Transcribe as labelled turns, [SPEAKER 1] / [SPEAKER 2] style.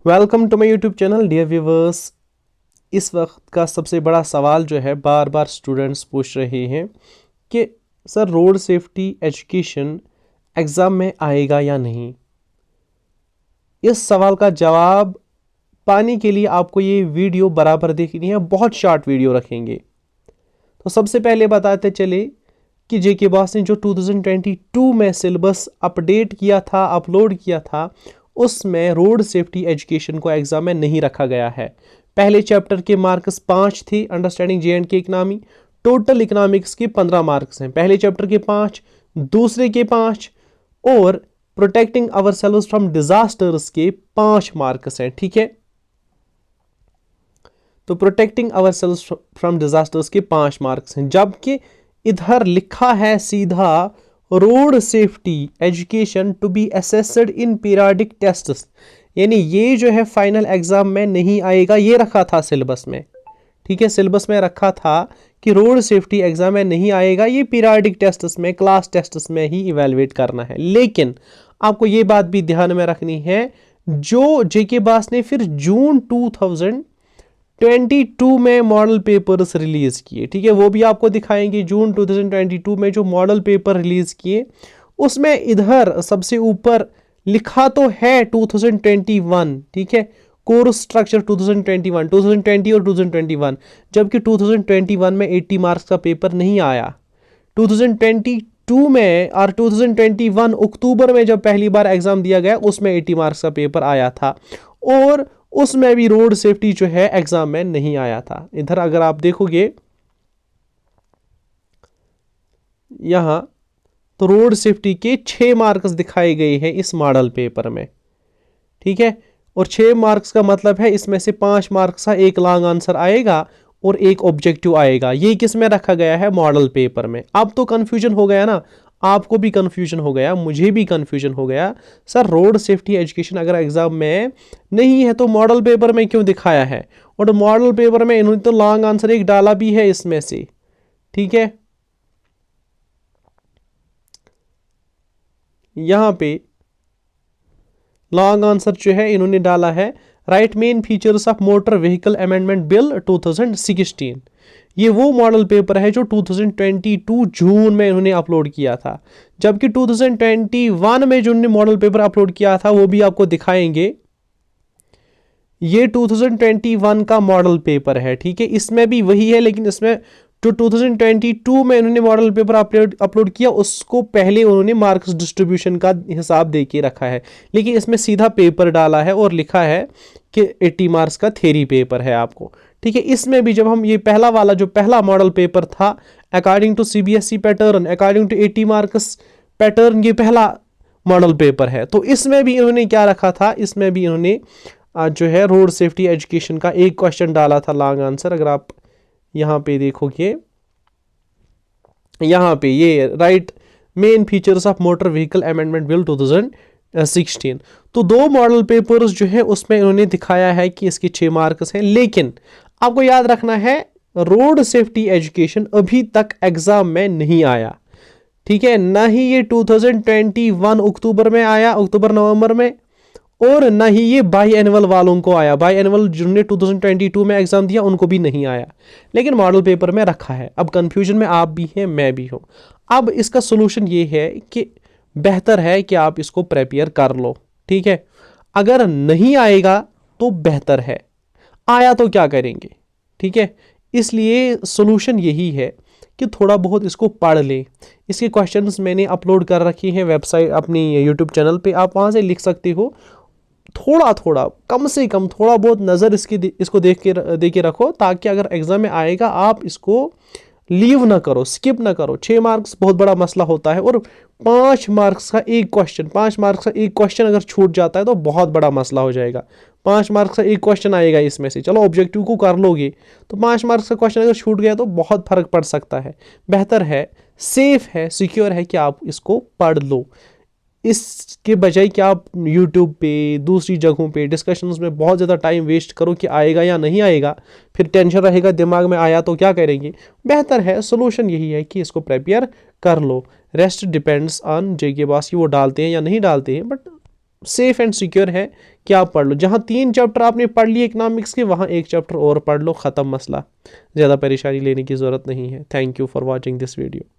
[SPEAKER 1] Welcome to my YouTube channel dear viewers. इस वक्त का सबसे बड़ा सवाल जो है बार बार स्टूडेंट्स पूछ रहे हैं कि sir road safety education exam में आएगा या नहीं। इस सवाल का जवाब पाने के लिए आपको ये वीडियो बराबर देखनी है, बहुत शॉर्ट वीडियो रखेंगे। तो सबसे पहले बताते चले कि जेके बॉस ने जो 2022 में सिलेबस अपडेट किया था, अपलोड किया था, उसमें रोड सेफ्टी एजुकेशन को एग्जाम में नहीं रखा गया है। पहले चैप्टर के मार्क्स 5 थे, अंडरस्टैंडिंग जे&के इकनॉमी। टोटल इकोनॉमिक्स के 15 मार्क्स हैं। पहले चैप्टर के 5, दूसरे के 5 और protecting ourselves from disasters के 5 मार्क्स हैं। ठीक है, तो protecting ourselves from disasters के 5 मार्क्स हैं, जबकि इधर लिखा है सीधा road safety education to be assessed in periodic tests, यानी ये जो है फाइनल एग्जाम में नहीं आएगा, ये रखा था सिलेबस में। ठीक है, सिलेबस में रखा था कि रोड सेफ्टी एग्जाम में नहीं आएगा, ये पीरियडिक टेस्ट्स में, क्लास टेस्ट्स में ही इवेलुएट करना है। लेकिन आपको ये बात भी ध्यान में रखनी है, जो जेके बॉस ने फिर जून 2022 में मॉडल पेपर्स रिलीज किए, ठीक है, वो भी आपको दिखाएंगे। जून 2022 में जो मॉडल पेपर रिलीज किए, उसमें इधर सबसे ऊपर लिखा तो है 2021, ठीक है, कोर्स स्ट्रक्चर 2021, 2020 और 2021, जबकि 2021 में 80 मार्क्स का पेपर नहीं आया। 2022 में और 2021 अक्टूबर में जब पहली बार एग्जाम दिया गया, उसमें 80 मार्क्स का पेपर आया था और उसमें भी रोड सेफ्टी जो है एग्जाम में नहीं आया था। इधर अगर आप देखोगे यहां, तो रोड सेफ्टी के 6 मार्क्स दिखाए गए हैं इस मॉडल पेपर में। ठीक है, और 6 मार्क्स का मतलब है इसमें से 5 मार्क्स का एक लॉन्ग आंसर आएगा और एक ऑब्जेक्टिव आएगा। ये किस में रखा गया है? मॉडल पेपर में। अब तो कंफ्यूजन हो गया ना, आपको भी कंफ्यूजन हो गया, मुझे भी कंफ्यूजन हो गया। सर रोड सेफ्टी एजुकेशन अगर एग्जाम में नहीं है तो मॉडल पेपर में क्यों दिखाया है? और मॉडल पेपर में इन्होंने तो लॉन्ग आंसर एक डाला भी है इसमें से। ठीक है, यहां पे लॉन्ग आंसर जो है इन्होंने डाला है right main features of motor vehicle amendment bill 2016। ये वो मॉडल पेपर है जो 2022 जून में इन्होंने अपलोड किया था, जबकि 2021 में जो उन्होंने मॉडल पेपर अपलोड किया था वो भी आपको दिखाएंगे। ये 2021 का मॉडल पेपर है। ठीक है, इसमें भी वही है, लेकिन इसमें जो 2022 में इन्होंने मॉडल पेपर अपलोड किया, उसको पहले उन्होंने मार्क्स डिस्ट्रीब्यूशन का हिसाब दे के रखा है, लेकिन इसमें सीधा पेपर डाला है और लिखा है कि 80 मार्क्स का थ्योरी पेपर है आपको। ठीक है, इसमें भी जब हम ये पहला वाला जो पहला मॉडल पेपर था according to CBSE pattern, according to 80 marks pattern, ये पहला मॉडल पेपर है, तो इसमें भी इन्होंने क्या रखा था? इसमें भी इन्होंने जो है रोड सेफ्टी एजुकेशन का एक क्वेश्चन डाला था लॉन्ग आंसर। अगर आप यहाँ पे देखोगे, यहाँ पे ये right main features of motor vehicle amendment bill 2016, तो 2 मॉडल पेपर्स जो है उसमें इन्होंने दिखाया है कि इसके 6 मार्क्स हैं। लेकिन आपको याद रखना है रोड सेफ्टी एजुकेशन अभी तक एग्जाम में नहीं आया। ठीक है, ना ही ये 2021 अक्टूबर में आया, अक्टूबर नवंबर में, और ना ही ये बाई एनुअल वालों को आया। बाई एनुअल जिन्होंने 2022 में एग्जाम दिया उनको भी नहीं आया, लेकिन मॉडल पेपर में रखा है। अब कंफ्यूजन में आप भी हैं, मैं भी हूं। अब इसका सोल्यूशन ये है कि बेहतर है कि आप इसको प्रिपेयर कर लो। ठीक है, अगर नहीं आएगा तो बेहतर है, आया तो क्या करेंगे? ठीक है, इसलिए सोल्यूशन यही है कि थोड़ा बहुत इसको पढ़ लें। इसके क्वेश्चंस मैंने अपलोड कर रखी हैं वेबसाइट, अपनी यूट्यूब चैनल पे, आप वहाँ से लिख सकते हो। थोड़ा थोड़ा, कम से कम थोड़ा बहुत नज़र इसको दे के रखो, ताकि अगर एग्जाम में आएगा आप इसको लीव ना करो, स्किप ना करो। 6 मार्क्स बहुत बड़ा मसला होता है, और 5 मार्क्स का एक क्वेश्चन, 5 मार्क्स का एक क्वेश्चन अगर छूट जाता है तो बहुत बड़ा मसला हो जाएगा। 5 मार्क्स का एक क्वेश्चन आएगा इसमें से, चलो ऑब्जेक्टिव को कर लोगे, तो 5 मार्क्स का क्वेश्चन अगर छूट गया तो बहुत फर्क पड़ सकता है। बेहतर है, सेफ है, सिक्योर है कि आप इसको पढ़ लो, इसके बजाय कि आप यूट्यूब पे, दूसरी जगहों पे डिस्कशंस में बहुत ज़्यादा टाइम वेस्ट करो कि आएगा या नहीं आएगा, फिर टेंशन रहेगा दिमाग में, आया तो क्या करेंगे। बेहतर है, सोल्यूशन यही है कि इसको प्रिपेयर कर लो। Rest depends on JK boss की वो डालते हैं या नहीं डालते हैं, बट सेफ एंड सिक्योर है कि आप पढ़ लो। जहाँ 3 चैप्टर आपने पढ़ लिए इकोनॉमिक्स के, वहाँ 1 चैप्टर और पढ़ लो, ख़त्म मसला। ज़्यादा परेशानी लेने की ज़रूरत नहीं है। Thank you for watching this video.